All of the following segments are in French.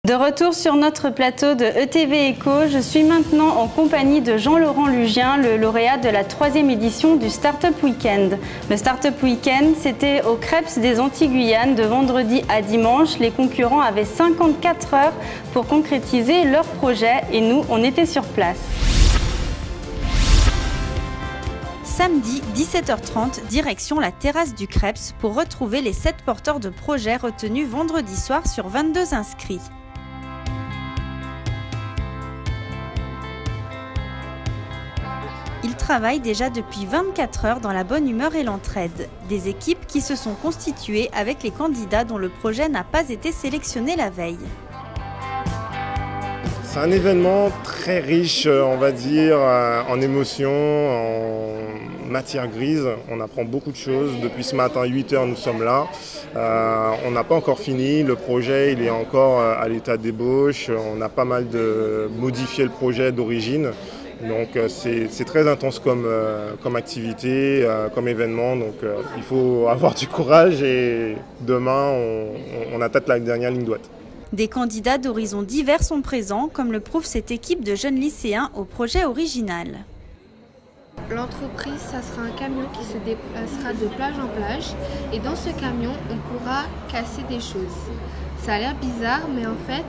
De retour sur notre plateau de ETV Éco, je suis maintenant en compagnie de Jean-Laurent Lugien, le lauréat de la 3e édition du Startup Weekend. Le Startup Weekend, c'était au Crêpes des Antilles-Guyane de vendredi à dimanche. Les concurrents avaient 54 heures pour concrétiser leur projet et nous, on était sur place. Samedi, 17h30, direction la terrasse du Crêpes pour retrouver les 7 porteurs de projets retenus vendredi soir sur 22 inscrits. Ils travaillent déjà depuis 24 heures dans la bonne humeur et l'entraide. Des équipes qui se sont constituées avec les candidats dont le projet n'a pas été sélectionné la veille. C'est un événement très riche, on va dire, en émotions, en matière grise. On apprend beaucoup de choses. Depuis ce matin, 8 h, nous sommes là. On n'a pas encore fini. Le projet, il est encore à l'état d'ébauche. On a pas mal modifié le projet d'origine. Donc c'est très intense comme activité, comme événement. Donc il faut avoir du courage et demain, on attaque la dernière ligne droite. Des candidats d'horizons divers sont présents, comme le prouve cette équipe de jeunes lycéens au projet original. L'entreprise, ça sera un camion qui se déplacera de plage en plage. Et dans ce camion, on pourra casser des choses. Ça a l'air bizarre, mais en fait,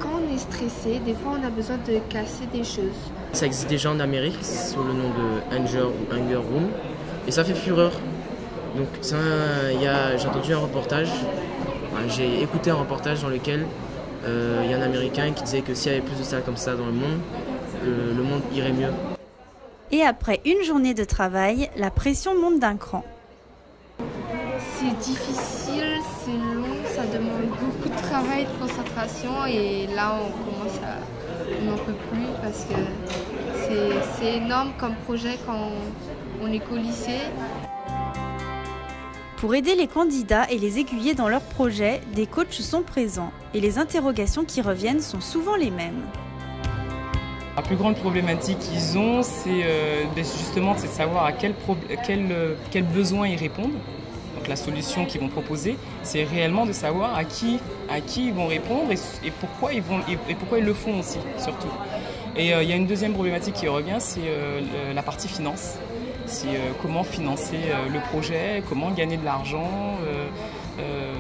quand on est stressé, des fois on a besoin de casser des choses. Ça existe déjà en Amérique, sous le nom de Hunger ou Hunger Room. Et ça fait fureur. Donc j'ai entendu un reportage. J'ai écouté un reportage dans lequel il y a un Américain qui disait que s'il y avait plus de salles comme ça dans le monde irait mieux. Et après une journée de travail, la pression monte d'un cran. C'est difficile, c'est long, ça demande beaucoup de travail, de concentration et là on n'en peut plus parce que c'est énorme comme projet quand on est qu'au lycée. Pour aider les candidats et les aiguiller dans leurs projets, des coachs sont présents et les interrogations qui reviennent sont souvent les mêmes. La plus grande problématique qu'ils ont, c'est justement de savoir à quel besoin ils répondent. Donc la solution qu'ils vont proposer, c'est réellement de savoir à qui ils vont répondre et pourquoi ils le font aussi, surtout. Et il y a une deuxième problématique qui revient, c'est la partie finance. C'est comment financer le projet, comment gagner de l'argent,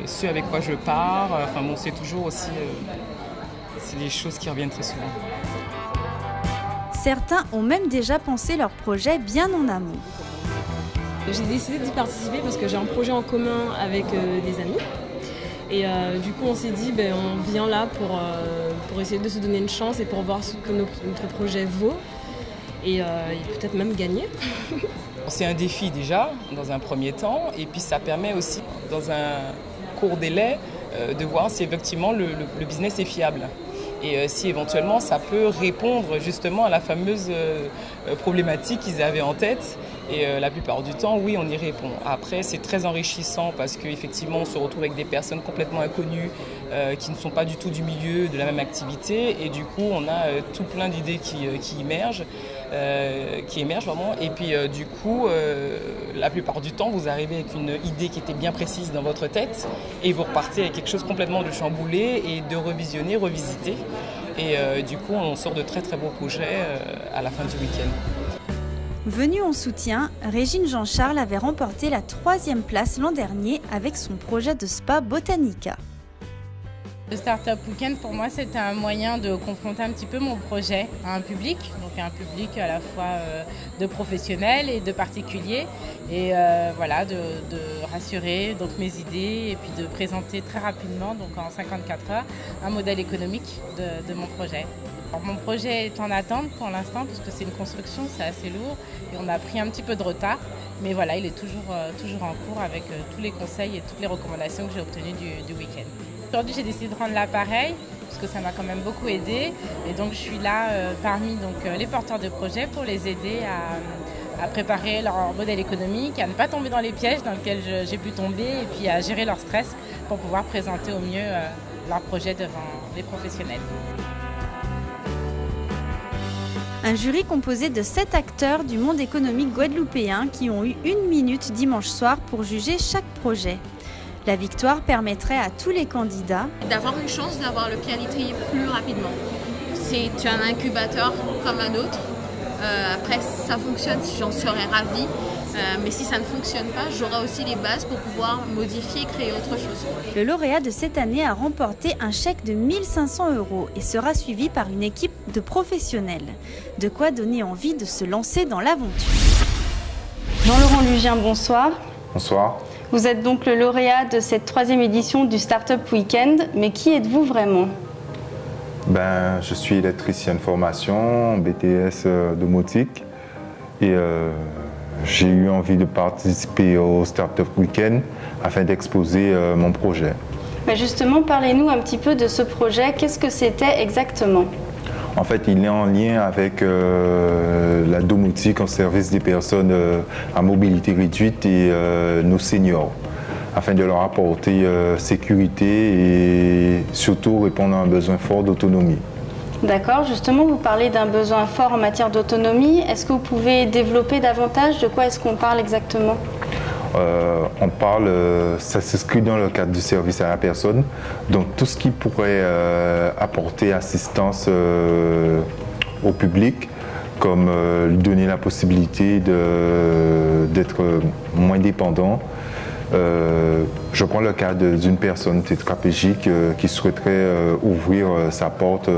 ce avec quoi je pars. Enfin bon, c'est toujours aussi c'est des choses qui reviennent très souvent. Certains ont même déjà pensé leur projet bien en amont. J'ai décidé d'y participer parce que j'ai un projet en commun avec des amis. Et du coup, on s'est dit, on vient là pour essayer de se donner une chance et pour voir ce que notre projet vaut. Et peut-être même gagner. C'est un défi déjà, dans un premier temps. Et puis ça permet aussi, dans un court délai, de voir si effectivement le business est fiable. Et si éventuellement ça peut répondre justement à la fameuse problématique qu'ils avaient en tête. Et la plupart du temps, oui, on y répond. Après, c'est très enrichissant parce qu'effectivement, on se retrouve avec des personnes complètement inconnues qui ne sont pas du tout du milieu de la même activité. Et du coup, on a tout plein d'idées qui émergent. Vraiment. Et puis, du coup, la plupart du temps, vous arrivez avec une idée qui était bien précise dans votre tête et vous repartez avec quelque chose complètement de chamboulé et de revisionner, revisiter. Et du coup, on sort de très très beaux projets à la fin du week-end. Venue en soutien, Régine Jean-Charles avait remporté la 3e place l'an dernier avec son projet de spa Botanica. Le Startup Weekend, pour moi, c'était un moyen de confronter un petit peu mon projet à un public, donc un public à la fois de professionnels et de particuliers, et voilà, de rassurer donc mes idées et puis de présenter très rapidement, donc en 54 heures, un modèle économique de mon projet. Alors, mon projet est en attente pour l'instant, puisque c'est une construction, c'est assez lourd, et on a pris un petit peu de retard, mais voilà, il est toujours en cours avec tous les conseils et toutes les recommandations que j'ai obtenues du week-end. Aujourd'hui, j'ai décidé de rendre l'appareil, parce que ça m'a quand même beaucoup aidé. Et donc, je suis là parmi les porteurs de projets pour les aider à préparer leur modèle économique, à ne pas tomber dans les pièges dans lesquels j'ai pu tomber, et puis à gérer leur stress pour pouvoir présenter au mieux leur projet devant les professionnels. Un jury composé de 7 acteurs du monde économique guadeloupéen qui ont eu 1 minute dimanche soir pour juger chaque projet. La victoire permettrait à tous les candidats d'avoir une chance d'avoir le pied à l'étrier plus rapidement. C'est un incubateur comme un autre. Après, si ça fonctionne, j'en serais ravie. Mais si ça ne fonctionne pas, j'aurai aussi les bases pour pouvoir modifier et créer autre chose. Le lauréat de cette année a remporté un chèque de 1 500 € et sera suivi par une équipe de professionnels. De quoi donner envie de se lancer dans l'aventure. Jean-Laurent Lugien, bonsoir. Bonsoir. Vous êtes donc le lauréat de cette 3e édition du Startup Weekend, mais qui êtes-vous vraiment? Je suis électricien de formation, BTS domotique, et j'ai eu envie de participer au Startup Weekend afin d'exposer mon projet. Justement, parlez-nous un petit peu de ce projet. Qu'est-ce que c'était exactement? En fait, il est en lien avec la domotique en service des personnes à mobilité réduite et nos seniors, afin de leur apporter sécurité et surtout répondre à un besoin fort d'autonomie. D'accord, justement, vous parlez d'un besoin fort en matière d'autonomie. Est-ce que vous pouvez développer davantage? De quoi est-ce qu'on parle exactement? Ça s'inscrit dans le cadre du service à la personne, donc tout ce qui pourrait apporter assistance au public, comme lui donner la possibilité d'être moins dépendant. Je prends le cas d'une personne tétraplégique qui souhaiterait ouvrir sa porte.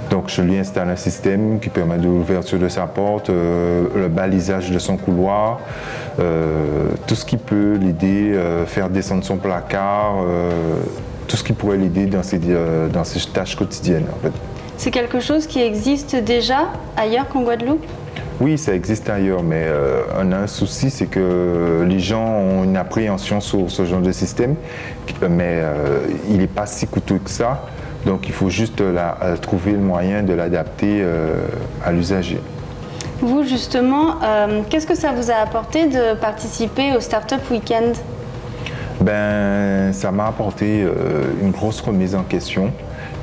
Donc je lui installe un système qui permet de l'ouverture de sa porte, le balisage de son couloir, tout ce qui peut l'aider, faire descendre son placard, tout ce qui pourrait l'aider dans ses tâches quotidiennes en fait. C'est quelque chose qui existe déjà ailleurs qu'en Guadeloupe? Oui, ça existe ailleurs, mais on a un souci, c'est que les gens ont une appréhension sur ce genre de système, mais il n'est pas si coûteux que ça. Donc il faut juste trouver le moyen de l'adapter à l'usager. Vous justement, qu'est-ce que ça vous a apporté de participer au Startup Weekend? Ça m'a apporté une grosse remise en question,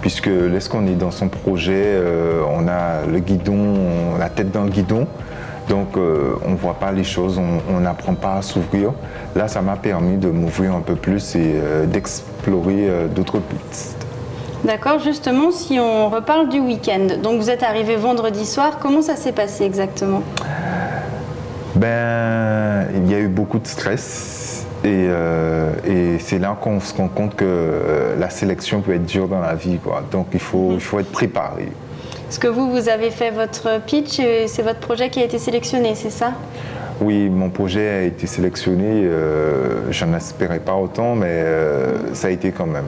puisque lorsqu'on est dans son projet, on a le guidon, la tête dans le guidon, donc on ne voit pas les choses, on n'apprend pas à s'ouvrir. Là, ça m'a permis de m'ouvrir un peu plus et d'explorer d'autres pistes. D'accord, justement, si on reparle du week-end, donc vous êtes arrivé vendredi soir, comment ça s'est passé exactement? Il y a eu beaucoup de stress et c'est là qu'on se rend compte que la sélection peut être dure dans la vie, quoi. Donc il faut être préparé. Est-ce que vous avez fait votre pitch et c'est votre projet qui a été sélectionné, c'est ça? Oui, mon projet a été sélectionné, je n'en espérais pas autant, mais ça a été quand même.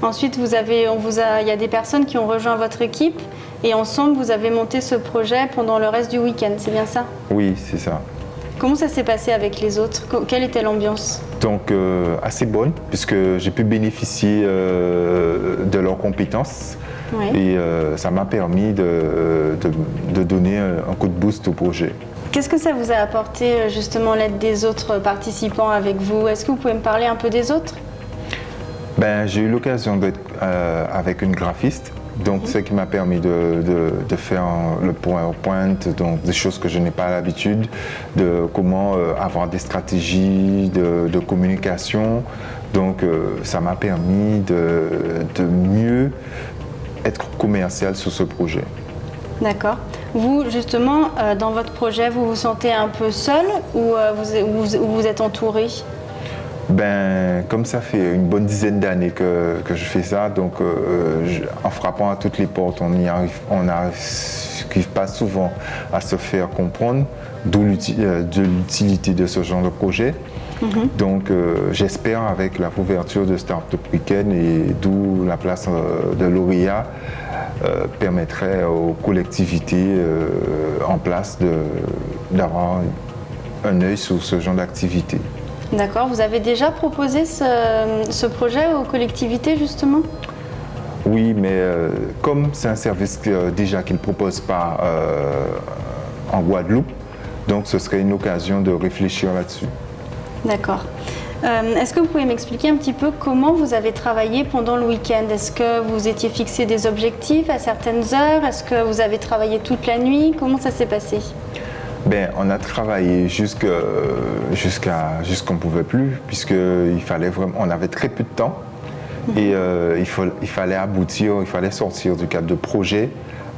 Ensuite, il y a des personnes qui ont rejoint votre équipe et ensemble, vous avez monté ce projet pendant le reste du week-end, c'est bien ça? Oui, c'est ça. Comment ça s'est passé avec les autres? Quelle était l'ambiance? Donc, assez bonne, puisque j'ai pu bénéficier de leurs compétences. Oui. Et ça m'a permis de donner un coup de boost au projet. Qu'est-ce que ça vous a apporté, justement, l'aide des autres participants avec vous? Est-ce que vous pouvez me parler un peu des autres? J'ai eu l'occasion d'être avec une graphiste, donc ce qui m'a permis de faire le PowerPoint, donc des choses que je n'ai pas l'habitude, de comment avoir des stratégies de communication. Donc ça m'a permis de mieux être commercial sur ce projet. D'accord. Vous, justement, dans votre projet, vous vous sentez un peu seul ou vous êtes entouré? Comme ça fait une bonne dizaine d'années que je fais ça, donc en frappant à toutes les portes, on n'arrive pas souvent à se faire comprendre, d'où l'utilité de ce genre de projet. Donc j'espère avec la couverture de Startup Weekend et d'où la place de lauréat permettrait aux collectivités en place d'avoir un œil sur ce genre d'activité. D'accord. Vous avez déjà proposé ce projet aux collectivités, justement? Oui, mais comme c'est un service déjà qu'ils ne proposent pas en Guadeloupe, donc ce serait une occasion de réfléchir là-dessus. D'accord. Est-ce que vous pouvez m'expliquer un petit peu comment vous avez travaillé pendant le week-end? Est-ce que vous étiez fixé des objectifs à certaines heures? Est-ce que vous avez travaillé toute la nuit? Comment ça s'est passé? On a travaillé jusqu'à qu'on ne pouvait plus, puisqu'il fallait vraiment, on avait très peu de temps et il fallait aboutir, il fallait sortir du cadre de projet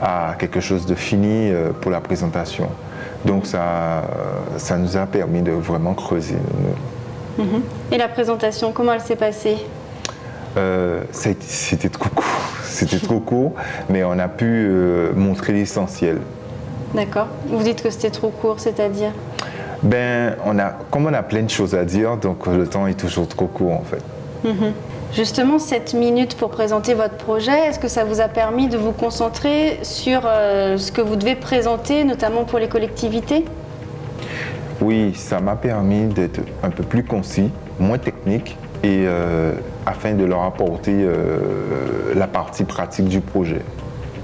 à quelque chose de fini pour la présentation. Donc ça nous a permis de vraiment creuser. Et la présentation, comment elle s'est passée? C'était trop court. C'était trop court, mais on a pu montrer l'essentiel. D'accord. Vous dites que c'était trop court, c'est-à-dire? Comme on a plein de choses à dire, donc le temps est toujours trop court en fait. Justement, 7 minutes pour présenter votre projet, est-ce que ça vous a permis de vous concentrer sur ce que vous devez présenter, notamment pour les collectivités? Oui, ça m'a permis d'être un peu plus concis, moins technique, et afin de leur apporter la partie pratique du projet.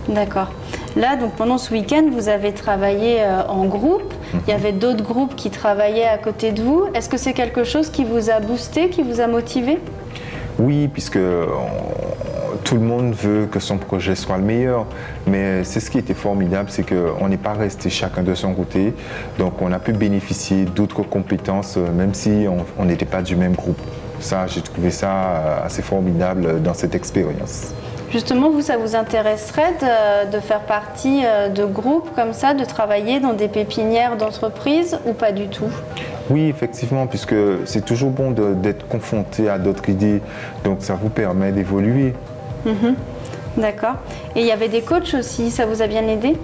D'accord. Là, donc pendant ce week-end, vous avez travaillé en groupe. Il y avait d'autres groupes qui travaillaient à côté de vous. Est-ce que c'est quelque chose qui vous a boosté, qui vous a motivé? Oui, puisque tout le monde veut que son projet soit le meilleur. Mais c'est ce qui était formidable, c'est qu'on n'est pas resté chacun de son côté. Donc on a pu bénéficier d'autres compétences, même si on n'était pas du même groupe. Ça, j'ai trouvé ça assez formidable dans cette expérience. Justement, vous, ça vous intéresserait de faire partie de groupes comme ça, de travailler dans des pépinières d'entreprises ou pas du tout? Oui, effectivement, puisque c'est toujours bon d'être confronté à d'autres idées, donc ça vous permet d'évoluer. D'accord. Et il y avait des coachs aussi, ça vous a bien aidé?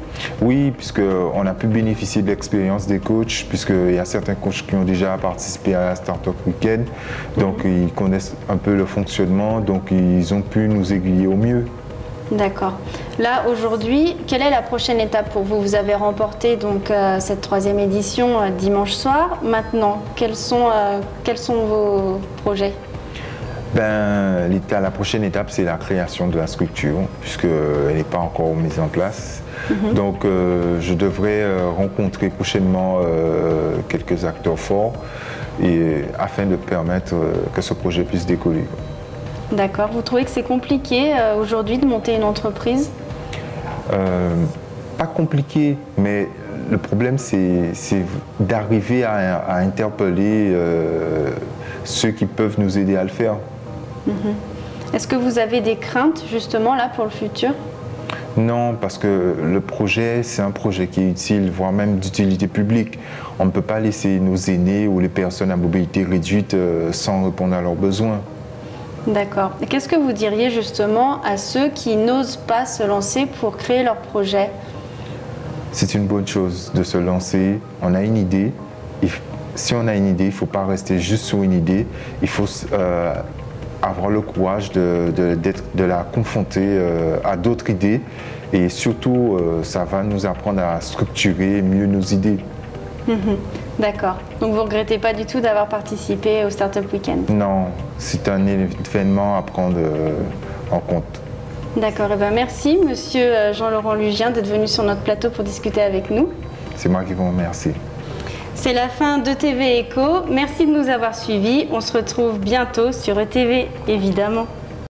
Oui, puisqu'on a pu bénéficier de l'expérience des coachs, puisqu'il y a certains coachs qui ont déjà participé à la Startup Weekend, donc ils connaissent un peu le fonctionnement, donc ils ont pu nous aiguiller au mieux. D'accord. Là, aujourd'hui, quelle est la prochaine étape pour vous? Vous avez remporté donc cette 3e édition dimanche soir. Maintenant, quels sont vos projets? La prochaine étape, c'est la création de la structure, puisqu'elle n'est pas encore mise en place. Donc, je devrais rencontrer prochainement quelques acteurs forts afin de permettre que ce projet puisse décoller. D'accord. Vous trouvez que c'est compliqué aujourd'hui de monter une entreprise? Pas compliqué, mais le problème, c'est d'arriver à interpeller ceux qui peuvent nous aider à le faire. Est-ce que vous avez des craintes justement là pour le futur? Non, parce que le projet, c'est un projet qui est utile, voire même d'utilité publique. On ne peut pas laisser nos aînés ou les personnes à mobilité réduite sans répondre à leurs besoins. D'accord. Et qu'est-ce que vous diriez justement à ceux qui n'osent pas se lancer pour créer leur projet? C'est une bonne chose de se lancer. On a une idée. Si on a une idée, il ne faut pas rester juste sur une idée. Il faut avoir le courage de la confronter à d'autres idées. Et surtout, ça va nous apprendre à structurer mieux nos idées. D'accord. Donc vous ne regrettez pas du tout d'avoir participé au Startup Weekend? Non, c'est un événement à prendre en compte. D'accord. Et merci, monsieur Jean-Laurent Lugien, d'être venu sur notre plateau pour discuter avec nous. C'est moi qui vous remercie. C'est la fin d'ETV Éco. Merci de nous avoir suivis. On se retrouve bientôt sur ETV, évidemment.